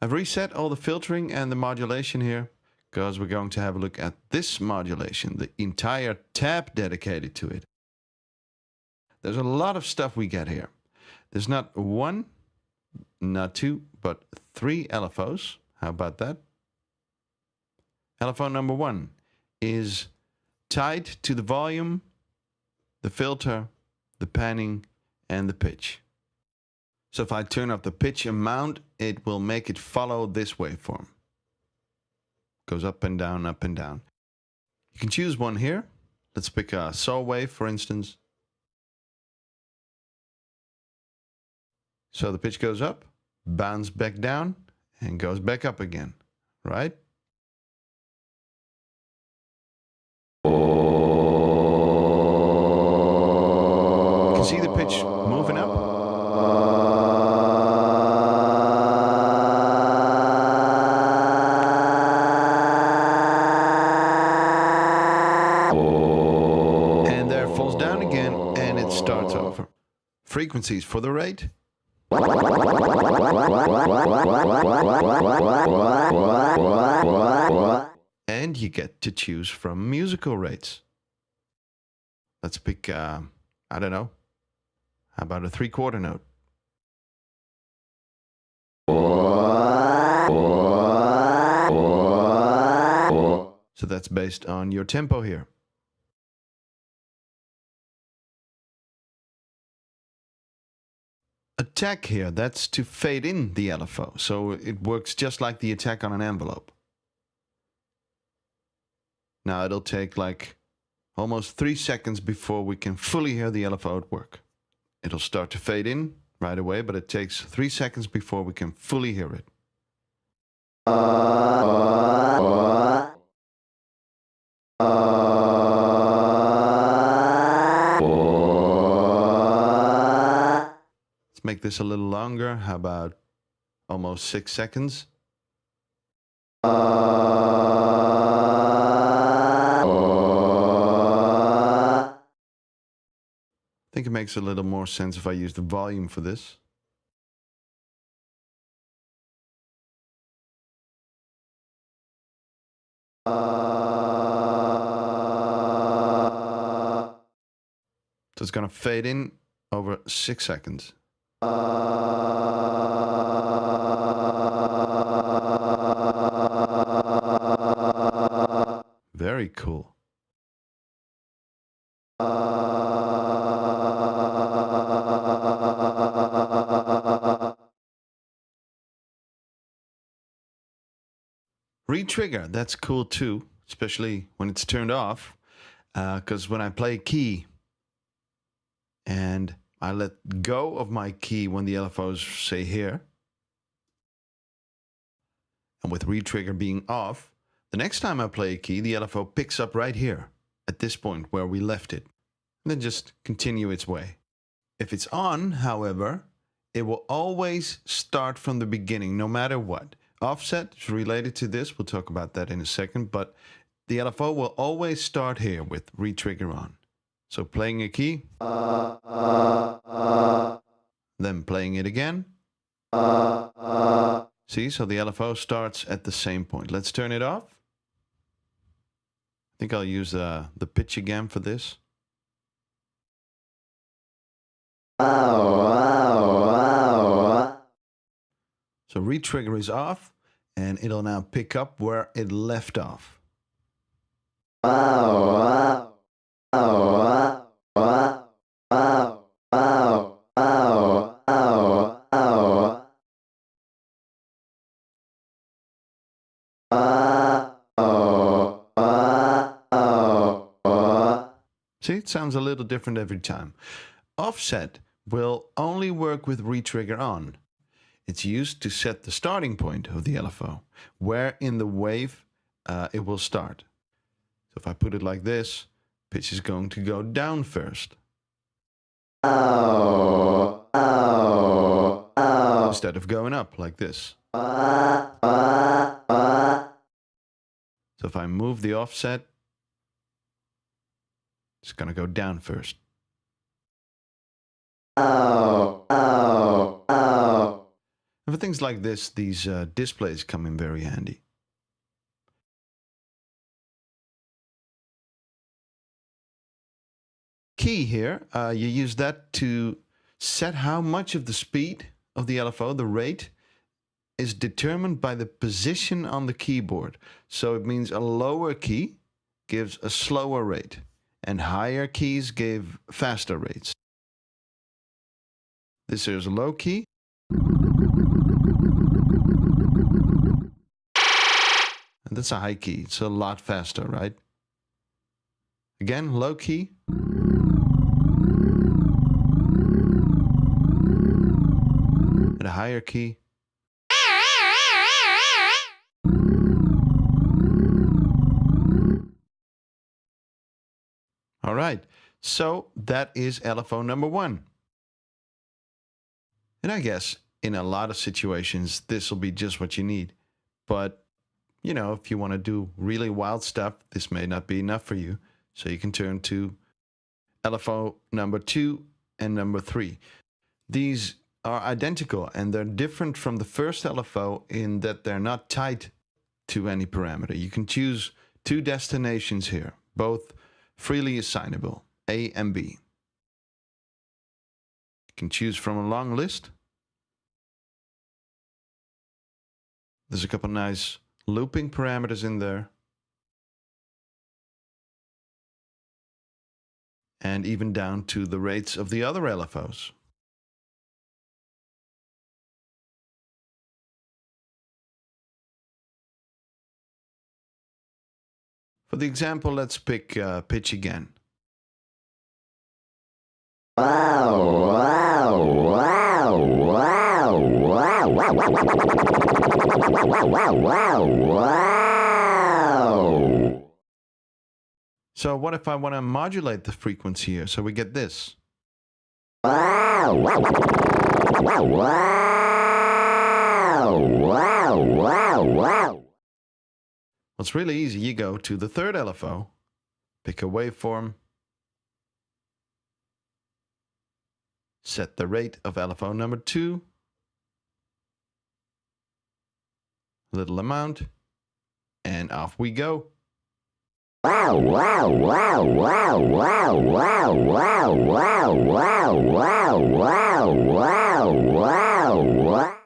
I've reset all the filtering and the modulation here because we're going to have a look at this modulation, the entire tab dedicated to it. There's a lot of stuff we get here. There's not one, not two, but 3 LFOs. How about that? LFO number 1 is tied to the volume, the filter, the panning, and the pitch. So if I turn up the pitch amount, it will make it follow this waveform. Goes up and down, up and down. You can choose one here. Let's pick a saw wave, for instance. So the pitch goes up, bounce back down, and goes back up again, right? You can see the pitch moving up. And there it falls down again, and it starts over. Frequencies for the rate. And you get to choose from musical rates. Let's pick, I don't know, how about a 3/4 note? So that's based on your tempo here. Attack here, that's to fade in the LFO. So it works just like the attack on an envelope. Now it'll take like almost 3 seconds before we can fully hear the LFO at work. It'll start to fade in right away, but it takes 3 seconds before we can fully hear it. Let's make this a little longer. How about almost 6 seconds? I think it makes a little more sense if I use the volume for this. So it's going to fade in over 6 seconds. Very cool. Re-trigger, that's cool too, especially when it's turned off, because when I play a key and I let go of my key when the LFOs say here, and with re-trigger being off, the next time I play a key, the LFO picks up right here at this point where we left it, and then just continue its way. If it's on, however, it will always start from the beginning, no matter what. Offset is related to this, we'll talk about that in a second, but the LFO will always start here with re-trigger on. So playing a key, then playing it again. See, so the LFO starts at the same point. Let's turn it off. I think I'll use the pitch again for this. So re-trigger is off, and it'll now pick up where it left off. See, it sounds a little different every time. Offset will only work with re-trigger on. It's used to set the starting point of the LFO, where in the wave it will start. So if I put it like this, pitch is going to go down first. Instead of going up like this. So if I move the offset, it's going to go down first. And for things like this, these displays come in very handy. Key here, you use that to set how much of the speed of the LFO, the rate, is determined by the position on the keyboard. So it means a lower key gives a slower rate, and higher keys give faster rates. This is a low key. And that's a high key. It's a lot faster, right? Again, low key. And a higher key. All right, so that is LFO number 1. And I guess in a lot of situations, this will be just what you need. But, you know, if you want to do really wild stuff, this may not be enough for you. So you can turn to LFO number 2 and number 3. These are identical, and they're different from the first LFO in that they're not tied to any parameter. You can choose 2 destinations here, both freely assignable, A and B. You can choose from a long list. There's a couple nice looping parameters in there. And even down to the rates of the other LFOs. For the example, let's pick pitch again. So what if I want to modulate the frequency here? So we get this. Well, it's really easy. You go to the third LFO, pick a waveform, set the rate of LFO number 2, little amount, and off we go.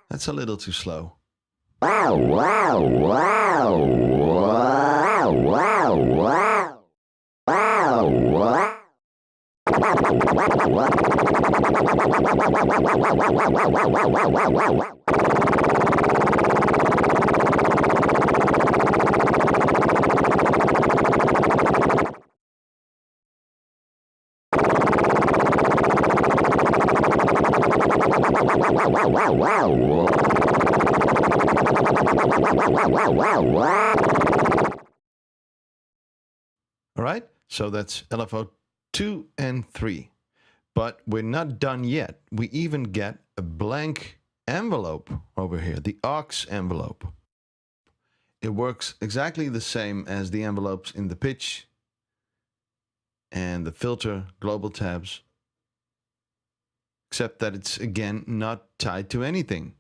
That's a little too slow. All right, so that's LFO 2 and 3. But we're not done yet. We even get a blank envelope over here, the aux envelope. It works exactly the same as the envelopes in the pitch and the filter global tabs, except that it's again not tied to anything.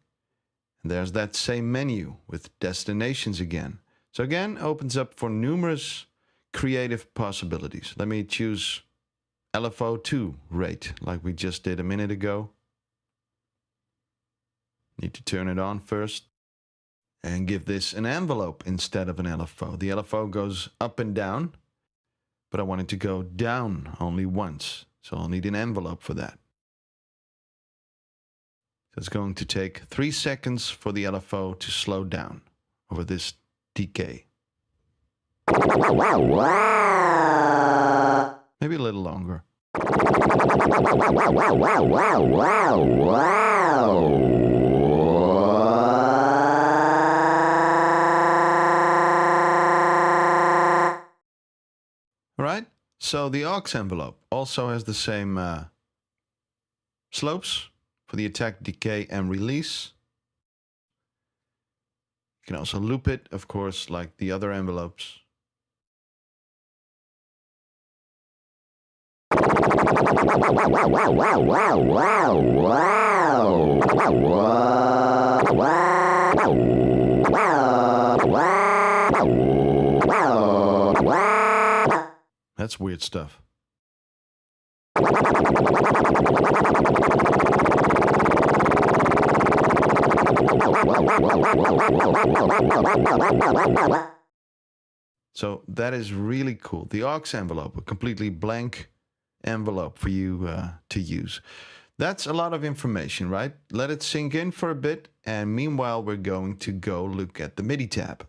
And there's that same menu with destinations again. So again, opens up for numerous creative possibilities. Let me choose LFO2 rate like we just did a minute ago. Need to turn it on first and give this an envelope instead of an LFO. The LFO goes up and down, but I want it to go down only once. So I'll need an envelope for that. So it's going to take 3 seconds for the LFO to slow down over this decay. Maybe a little longer. All right, so the aux envelope also has the same slopes for the attack, decay, and release. You can also loop it, of course, like the other envelopes. That's weird stuff. So that is really cool. The aux envelope, a completely blank envelope for you to use. That's a lot of information, right? Let it sink in for a bit. And meanwhile, we're going to go look at the MIDI tab.